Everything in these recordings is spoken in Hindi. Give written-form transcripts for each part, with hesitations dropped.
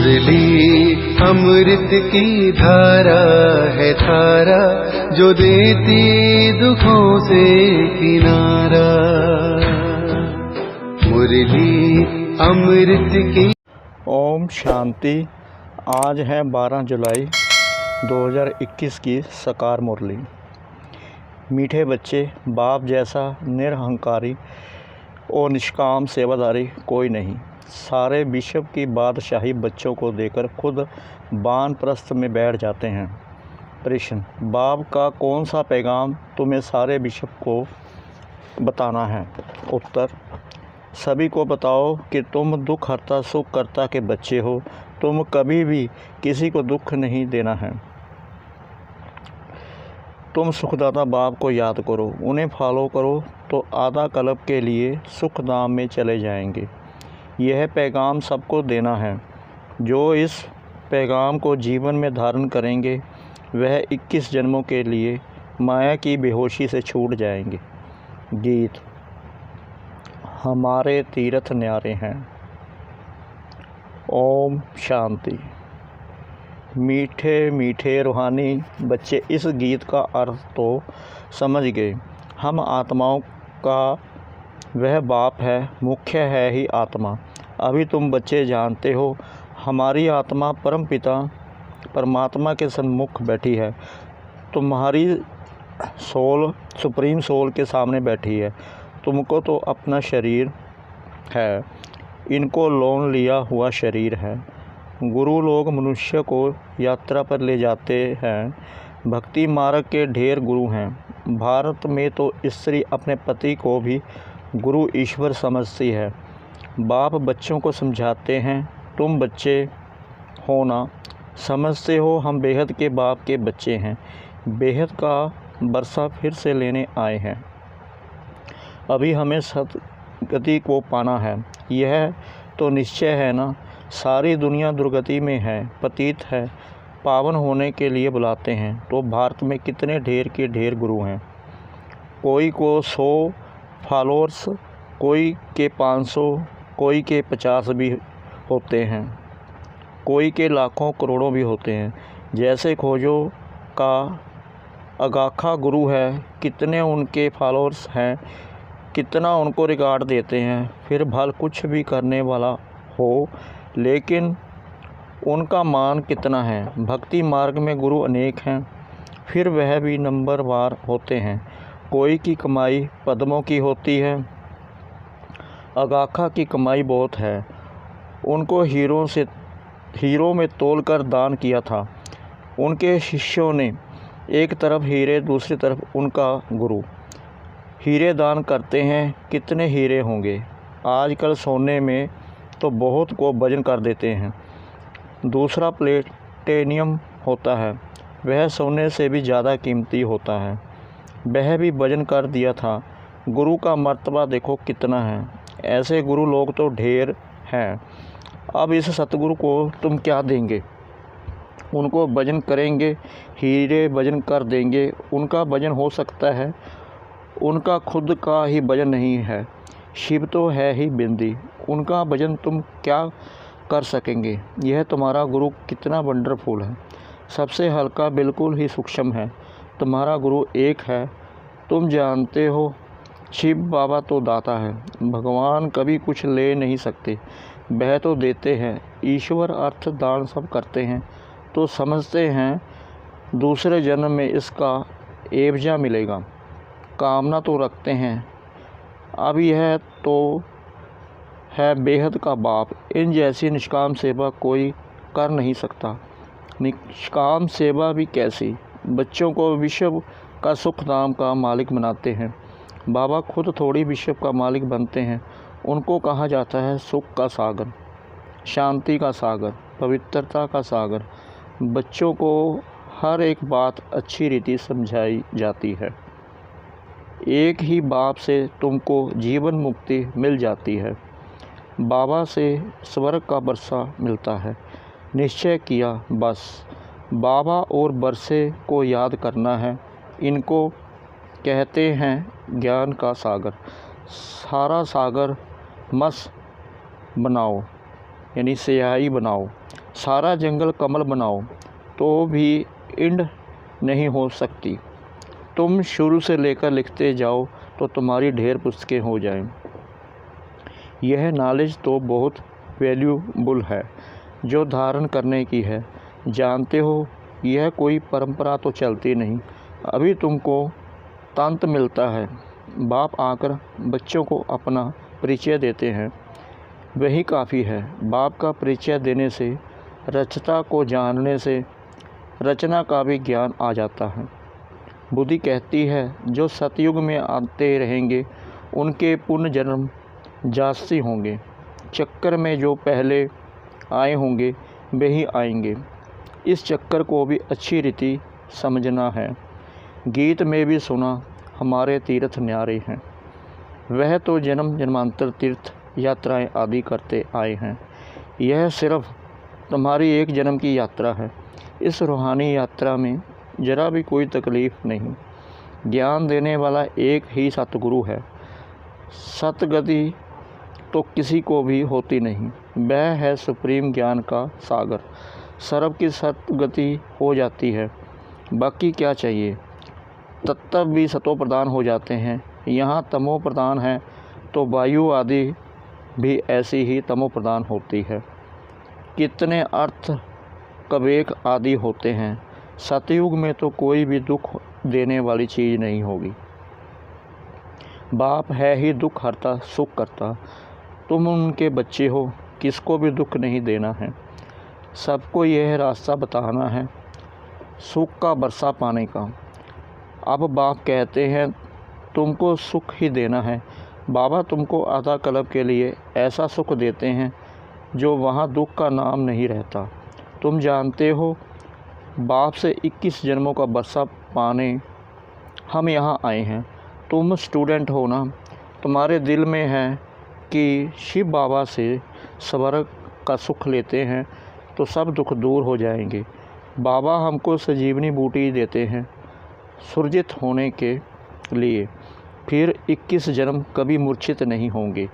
मुरली अमृत की धारा है धारा, जो देती दुखों से किनारा। मुरली अमृत की। ओम शांति। आज है 12 जुलाई 2021 की सकार मुरली। मीठे बच्चे, बाप जैसा निरहंकारी और निष्काम सेवादारी कोई नहीं। सारे विश्व की बादशाही बच्चों को देकर खुद वानप्रस्थ में बैठ जाते हैं। प्रश्न: बाप का कौन सा पैगाम तुम्हें सारे विश्व को बताना है? उत्तर: सभी को बताओ कि तुम दुख हरता सुख करता के बच्चे हो। तुम कभी भी किसी को दुख नहीं देना है। तुम सुखदाता बाप को याद करो, उन्हें फॉलो करो तो आधा कल्प के लिए सुखधाम में चले जाएंगे। यह पैगाम सबको देना है। जो इस पैगाम को जीवन में धारण करेंगे वह 21 जन्मों के लिए माया की बेहोशी से छूट जाएंगे। गीत। हमारे तीर्थ न्यारे हैं। ओम शांति। मीठे मीठे रूहानी बच्चे, इस गीत का अर्थ तो समझ गए। हम आत्माओं का वह बाप है, मुख्य है ही आत्मा। अभी तुम बच्चे जानते हो, हमारी आत्मा परमपिता परमात्मा के सन्मुख बैठी है। तुम्हारी सोल सुप्रीम सोल के सामने बैठी है। तुमको तो अपना शरीर है, इनको लोन लिया हुआ शरीर है। गुरु लोग मनुष्य को यात्रा पर ले जाते हैं। भक्ति मार्ग के ढेर गुरु हैं। भारत में तो स्त्री अपने पति को भी गुरु ईश्वर समझती है। बाप बच्चों को समझाते हैं, तुम बच्चे हो ना, समझते हो हम बेहद के बाप के बच्चे हैं। बेहद का बरसा फिर से लेने आए हैं। अभी हमें सदगति को पाना है, यह तो निश्चय है ना। सारी दुनिया दुर्गति में है, पतित है। पावन होने के लिए बुलाते हैं। तो भारत में कितने ढेर के ढेर गुरु हैं। कोई को 100 फॉलोअर्स, कोई के 500, कोई के 50 भी होते हैं, कोई के लाखों करोड़ों भी होते हैं। जैसे खोजो का अगाखा गुरु है, कितने उनके फॉलोअर्स हैं, कितना उनको रिगार्ड देते हैं। फिर भल कुछ भी करने वाला हो, लेकिन उनका मान कितना है। भक्ति मार्ग में गुरु अनेक हैं, फिर वह भी नंबरवार होते हैं। कोई की कमाई पद्मों की होती है, अगाखा की कमाई बहुत है। उनको हीरों में तोलकर दान किया था। उनके शिष्यों ने एक तरफ हीरे, दूसरी तरफ उनका गुरु। हीरे दान करते हैं, कितने हीरे होंगे। आजकल सोने में तो बहुत को वजन कर देते हैं। दूसरा प्लेटिनियम होता है, वह सोने से भी ज़्यादा कीमती होता है। वह भी वजन कर दिया था। गुरु का मर्तबा देखो कितना है। ऐसे गुरु लोग तो ढेर हैं। अब इस सतगुरु को तुम क्या देंगे? उनको वजन करेंगे, हीरे वजन कर देंगे। उनका वजन हो सकता है, उनका खुद का ही वजन नहीं है। शिव तो है ही बिंदी, उनका वजन तुम क्या कर सकेंगे? यह तुम्हारा गुरु कितना वंडरफुल है, सबसे हल्का, बिल्कुल ही सूक्ष्म है। तुम्हारा गुरु एक है, तुम जानते हो। शिव बाबा तो दाता है, भगवान कभी कुछ ले नहीं सकते, वह तो देते हैं। ईश्वर अर्थ दान सब करते हैं, तो समझते हैं दूसरे जन्म में इसका एवजा मिलेगा। कामना तो रखते हैं। अब यह तो है बेहद का बाप। इन जैसी निष्काम सेवा कोई कर नहीं सकता। निष्काम सेवा भी कैसी? बच्चों को विश्व का सुख धाम का मालिक बनाते हैं। बाबा खुद थोड़ी विश्व का मालिक बनते हैं। उनको कहा जाता है सुख का सागर, शांति का सागर, पवित्रता का सागर। बच्चों को हर एक बात अच्छी रीति समझाई जाती है। एक ही बाप से तुमको जीवन मुक्ति मिल जाती है। बाबा से स्वर्ग का बरसा मिलता है। निश्चय किया, बस बाबा और बरसे को याद करना है। इनको कहते हैं ज्ञान का सागर। सारा सागर मस बनाओ, यानी स्याही बनाओ। सारा जंगल कमल बनाओ तो भी इंड नहीं हो सकती। तुम शुरू से लेकर लिखते जाओ तो तुम्हारी ढेर पुस्तकें हो जाएं। यह नॉलेज तो बहुत वैल्यूबल है जो धारण करने की है। जानते हो, यह कोई परंपरा तो चलती नहीं, अभी तुमको तंत्र मिलता है। बाप आकर बच्चों को अपना परिचय देते हैं, वही काफ़ी है। बाप का परिचय देने से, रचना को जानने से रचना का भी ज्ञान आ जाता है। बुद्धि कहती है जो सतयुग में आते रहेंगे उनके पुनर्जन्म जास्ती होंगे। चक्कर में जो पहले आए होंगे वही आएंगे। इस चक्कर को भी अच्छी रीति समझना है। गीत में भी सुना हमारे तीर्थ न्यारे हैं, वह तो जन्म जन्मांतर तीर्थ यात्राएं आदि करते आए हैं। यह सिर्फ तुम्हारी एक जन्म की यात्रा है। इस रूहानी यात्रा में ज़रा भी कोई तकलीफ़ नहीं। ज्ञान देने वाला एक ही सतगुरु है। सतगति तो किसी को भी होती नहीं, वह है सुप्रीम ज्ञान का सागर। सर्व की सतगति हो जाती है, बाकी क्या चाहिए। तत्व भी सतो प्रदान हो जाते हैं। यहाँ तमो प्रदान है तो वायु आदि भी ऐसी ही तमो प्रदान होती है। कितने अर्थ कवेक आदि होते हैं। सतयुग में तो कोई भी दुख देने वाली चीज़ नहीं होगी। बाप है ही दुख हरता सुख करता। तुम उनके बच्चे हो, किसको भी दुख नहीं देना है। सबको यह रास्ता बताना है सुख का बरसा पाने का। अब बाप कहते हैं तुमको सुख ही देना है। बाबा तुमको आधा कल्प के लिए ऐसा सुख देते हैं जो वहाँ दुख का नाम नहीं रहता। तुम जानते हो, बाप से 21 जन्मों का बरसा पाने हम यहाँ आए हैं। तुम स्टूडेंट हो ना, तुम्हारे दिल में है कि शिव बाबा से स्वर्ग का सुख लेते हैं तो सब दुख दूर हो जाएंगे। बाबा हमको संजीवनी बूटी देते हैं सुरजित होने के लिए, फिर 21 जन्म कभी मूर्छित नहीं होंगे।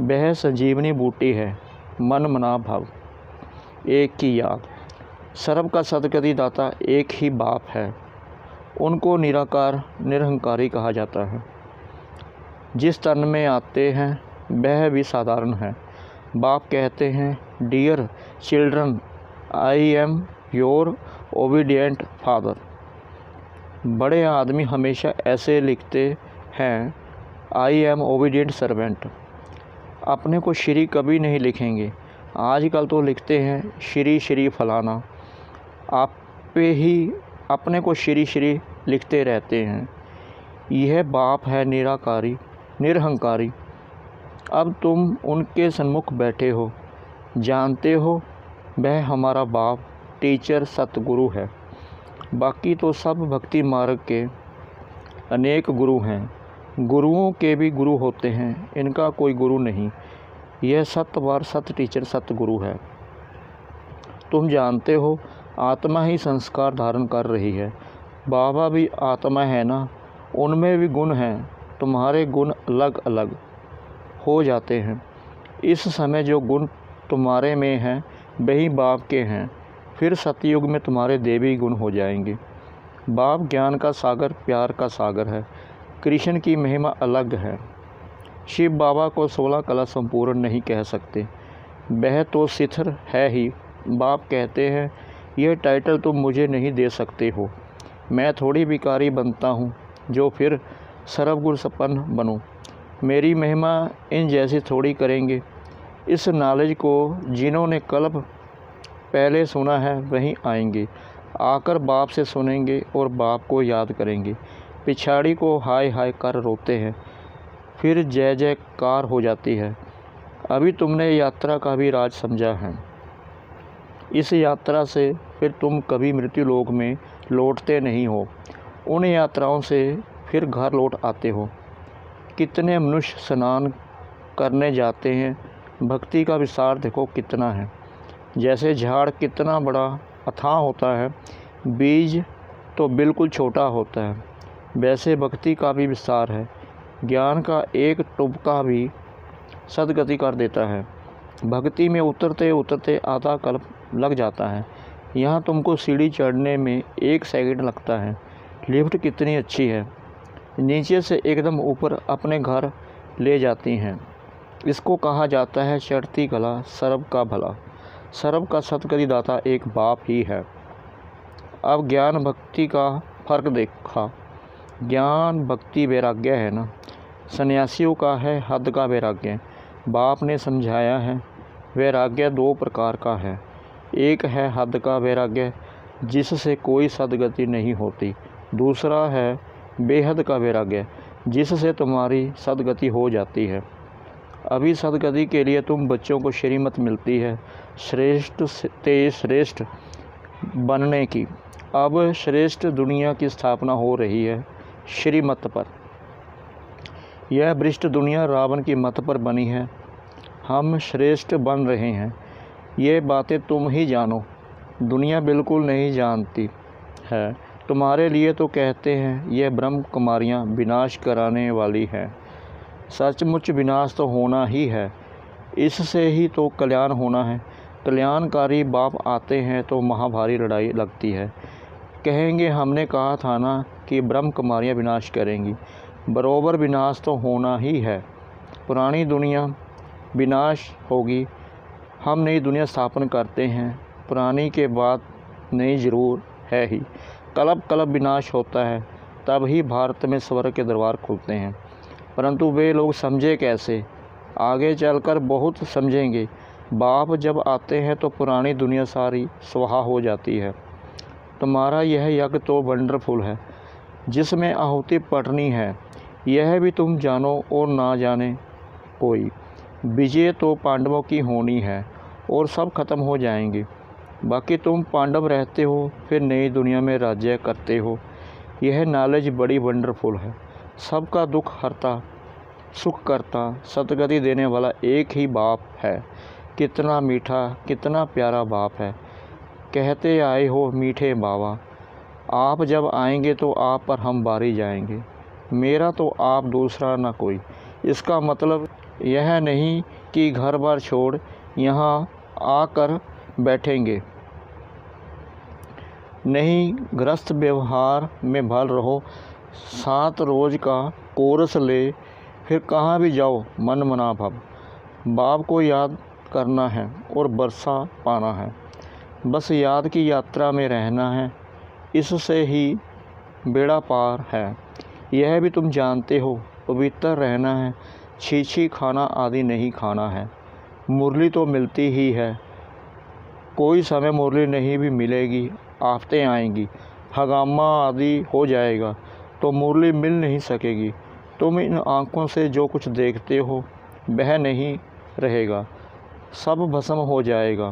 वह संजीवनी बूटी है मन मना भाव, एक की याद। सर्व का सदगति दाता एक ही बाप है। उनको निराकार निरहंकारी कहा जाता है। जिस तन में आते हैं वह भी साधारण है। बाप कहते हैं dear children, I am your obedient father. बड़े आदमी हमेशा ऐसे लिखते हैं आई एम ओबीडियंट सर्वेंट। अपने को श्री कभी नहीं लिखेंगे। आजकल तो लिखते हैं श्री श्री फलाना। आप पे ही अपने को श्री श्री लिखते रहते हैं। यह बाप है निराकारी निरहंकारी। अब तुम उनके सन्मुख बैठे हो, जानते हो वह हमारा बाप टीचर सतगुरु है। बाकी तो सब भक्ति मार्ग के अनेक गुरु हैं। गुरुओं के भी गुरु होते हैं, इनका कोई गुरु नहीं। यह सतवार सत टीचर सतगुरु है। तुम जानते हो आत्मा ही संस्कार धारण कर रही है। बाबा भी आत्मा है ना, उनमें भी गुण हैं। तुम्हारे गुण अलग अलग हो जाते हैं। इस समय जो गुण तुम्हारे में हैं वही बाप के हैं। फिर सतयुग में तुम्हारे देवी गुण हो जाएंगे। बाप ज्ञान का सागर प्यार का सागर है। कृष्ण की महिमा अलग है। शिव बाबा को 16 कला संपूर्ण नहीं कह सकते, वह तो शिथिर है ही। बाप कहते हैं यह टाइटल तुम मुझे नहीं दे सकते हो। मैं थोड़ी भिखारी बनता हूँ जो फिर सर्वगुण संपन्न बनूँ। मेरी महिमा इन जैसी थोड़ी करेंगे। इस नॉलेज को जिन्होंने कल्प पहले सुना है वहीं आएंगे, आकर बाप से सुनेंगे और बाप को याद करेंगे। पिछाड़ी को हाय हाय कर रोते हैं, फिर जय जयकार हो जाती है। अभी तुमने यात्रा का भी राज समझा है। इस यात्रा से फिर तुम कभी मृत्यु लोक में लौटते नहीं हो। उन यात्राओं से फिर घर लौट आते हो। कितने मनुष्य स्नान करने जाते हैं। भक्ति का विस्तार देखो कितना है। जैसे झाड़ कितना बड़ा अथाह होता है, बीज तो बिल्कुल छोटा होता है, वैसे भक्ति का भी विस्तार है। ज्ञान का एक टुबका भी सदगति कर देता है। भक्ति में उतरते उतरते आधा कल्प लग जाता है। यहाँ तुमको सीढ़ी चढ़ने में 1 सेकंड लगता है। लिफ्ट कितनी अच्छी है, नीचे से एकदम ऊपर अपने घर ले जाती हैं। इसको कहा जाता है चढ़ती कला सर्ब का भला। सर्ब का सदगति दाता एक बाप ही है। अब ज्ञान भक्ति का फ़र्क देखा। ज्ञान भक्ति वैराग्य है ना, सन्यासियों का है हद का वैराग्य। बाप ने समझाया है वैराग्य 2 प्रकार का है। एक है हद का वैराग्य जिससे कोई सदगति नहीं होती। दूसरा है बेहद का वैराग्य जिससे तुम्हारी सदगति हो जाती है। अभी सदगति के लिए तुम बच्चों को श्रीमत मिलती है श्रेष्ठ से श्रेष्ठ बनने की। अब श्रेष्ठ दुनिया की स्थापना हो रही है श्रीमत पर। यह भ्रष्ट दुनिया रावण की मत पर बनी है। हम श्रेष्ठ बन रहे हैं। ये बातें तुम ही जानो, दुनिया बिल्कुल नहीं जानती है। तुम्हारे लिए तो कहते हैं यह ब्रह्म कुमारियाँ विनाश कराने वाली है। सचमुच विनाश तो होना ही है, इससे ही तो कल्याण होना है। कल्याणकारी बाप आते हैं तो महाभारी लड़ाई लगती है। कहेंगे हमने कहा था ना कि ब्रह्म कुमारियाँ विनाश करेंगी। बरोबर विनाश तो होना ही है। पुरानी दुनिया विनाश होगी, हम नई दुनिया स्थापन करते हैं। पुरानी के बाद नई ज़रूर है ही। कलप कलप विनाश होता है, तब ही भारत में स्वर्ग के दरबार खुलते हैं। परंतु वे लोग समझे कैसे? आगे चलकर बहुत समझेंगे। बाप जब आते हैं तो पुरानी दुनिया सारी स्वाहा हो जाती है। तुम्हारा यह यज्ञ तो वंडरफुल है जिसमें आहुति पड़नी है, यह भी तुम जानो और ना जाने कोई। विजय तो पांडवों की होनी है और सब खत्म हो जाएंगे। बाकी तुम पांडव रहते हो, फिर नई दुनिया में राज्य करते हो। यह नॉलेज बड़ी वंडरफुल है। सबका दुख हरता, सुख करता, सदगति देने वाला एक ही बाप है। कितना मीठा, कितना प्यारा बाप है। कहते आए हो मीठे बाबा, आप जब आएंगे तो आप पर हम बारी जाएंगे। मेरा तो आप, दूसरा ना कोई। इसका मतलब यह नहीं कि घर बार छोड़ यहाँ आकर बैठेंगे। नहीं, गृहस्थ व्यवहार में भल रहो। 7 रोज़ का कोर्स ले, फिर कहाँ भी जाओ मन मना भव। बाप को याद करना है और बरसा पाना है। बस याद की यात्रा में रहना है, इससे ही बेड़ा पार है। यह भी तुम जानते हो, पवित्र रहना है। छीछी खाना आदि नहीं खाना है। मुरली तो मिलती ही है, कोई समय मुरली नहीं भी मिलेगी। आफतें आएंगी, हंगामा आदि हो जाएगा तो मुरली मिल नहीं सकेगी। तुम इन आँखों से जो कुछ देखते हो वह नहीं रहेगा, सब भस्म हो जाएगा।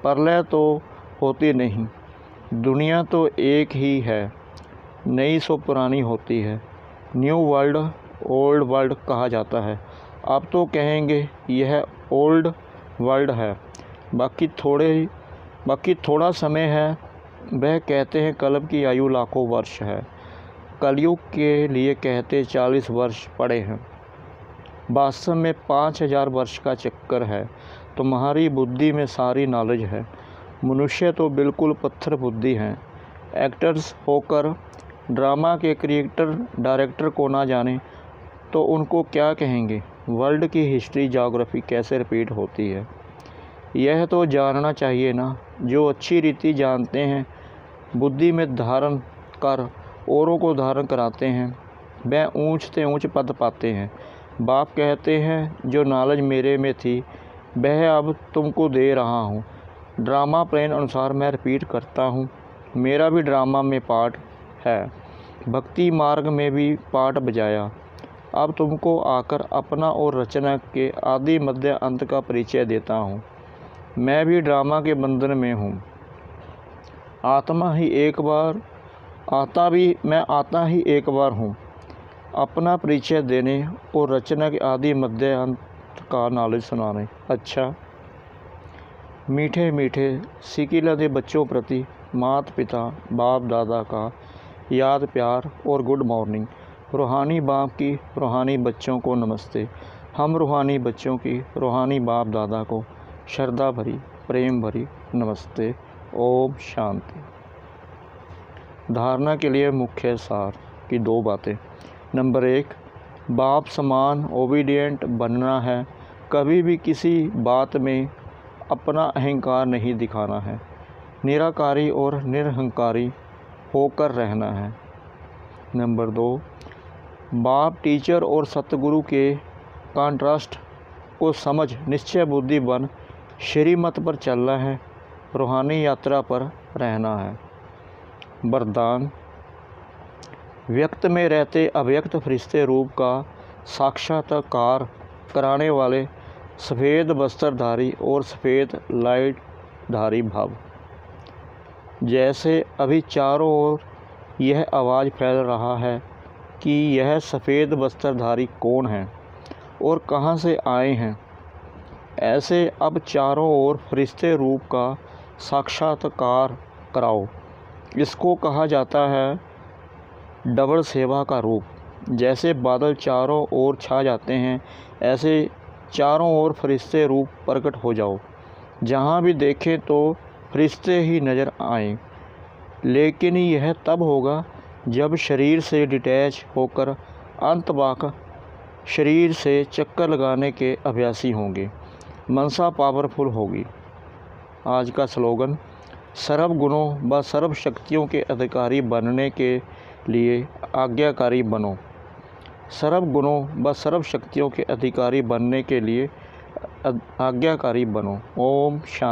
प्रलय तो होती नहीं, दुनिया तो एक ही है, नई सो पुरानी होती है। न्यू वर्ल्ड ओल्ड वर्ल्ड कहा जाता है। अब तो कहेंगे यह ओल्ड वर्ल्ड है। बाकी थोड़ा समय है। वह कहते हैं कल्प की आयु लाखों वर्ष है। कलयुग के लिए कहते 40 वर्ष पड़े हैं। वास्तव में 5000 वर्ष का चक्कर है। तुम्हारी बुद्धि में सारी नॉलेज है। मनुष्य तो बिल्कुल पत्थर बुद्धि हैं। एक्टर्स होकर ड्रामा के क्रिएटर डायरेक्टर को ना जाने तो उनको क्या कहेंगे? वर्ल्ड की हिस्ट्री ज्योग्राफी कैसे रिपीट होती है, यह तो जानना चाहिए ना। जो अच्छी रीति जानते हैं, बुद्धि में धारण कर औरों को धारण कराते हैं, वह ऊंच से ऊंच पद पाते हैं। बाप कहते हैं जो नॉलेज मेरे में थी वह अब तुमको दे रहा हूँ। ड्रामा प्लान अनुसार मैं रिपीट करता हूँ। मेरा भी ड्रामा में पार्ट है, भक्ति मार्ग में भी पार्ट बजाया। अब तुमको आकर अपना और रचना के आदि मध्य अंत का परिचय देता हूँ। मैं भी ड्रामा के बंधन में हूँ। मैं आता ही एक बार हूँ अपना परिचय देने और रचना के आदि मध्य अंत का नॉलेज सुनाने। अच्छा, मीठे मीठे सिकिला दे बच्चों प्रति माता पिता बाप दादा का याद प्यार और गुड मॉर्निंग। रूहानी बाप की रूहानी बच्चों को नमस्ते। हम रूहानी बच्चों की रूहानी बाप दादा को श्रद्धा भरी, प्रेम भरी नमस्ते। ओम शांति। धारणा के लिए मुख्य सार की 2 बातें। नंबर 1, बाप समान ओबीडिएंट बनना है। कभी भी किसी बात में अपना अहंकार नहीं दिखाना है। निराकारी और निरहंकारी होकर रहना है। नंबर 2, बाप टीचर और सतगुरु के कॉन्ट्रास्ट को समझ निश्चय बुद्धि बन श्रीमत पर चलना है। रूहानी यात्रा पर रहना है। वरदान, व्यक्त में रहते अव्यक्त फरिश्ते रूप का साक्षात्कार कराने वाले सफ़ेद वस्त्रधारी और सफ़ेद लाइटधारी भव। जैसे अभी चारों ओर यह आवाज़ फैल रहा है कि यह सफ़ेद वस्त्रधारी कौन हैं और कहाँ से आए हैं, ऐसे अब चारों ओर फरिश्ते रूप का साक्षात्कार कराओ। इसको कहा जाता है डबल सेवा का रूप। जैसे बादल चारों ओर छा जाते हैं, ऐसे चारों ओर फरिश्ते रूप प्रकट हो जाओ। जहाँ भी देखें तो फरिश्ते ही नज़र आएं। लेकिन यह तब होगा जब शरीर से डिटैच होकर अंतबाक शरीर से चक्कर लगाने के अभ्यासी होंगे। मनसा पावरफुल होगी। आज का स्लोगन, सर्व गुणों व सर्व शक्तियों के अधिकारी बनने के लिए आज्ञाकारी बनो। सर्व गुणों व सर्व शक्तियों के अधिकारी बनने के लिए आज्ञाकारी बनो। ओम शांति।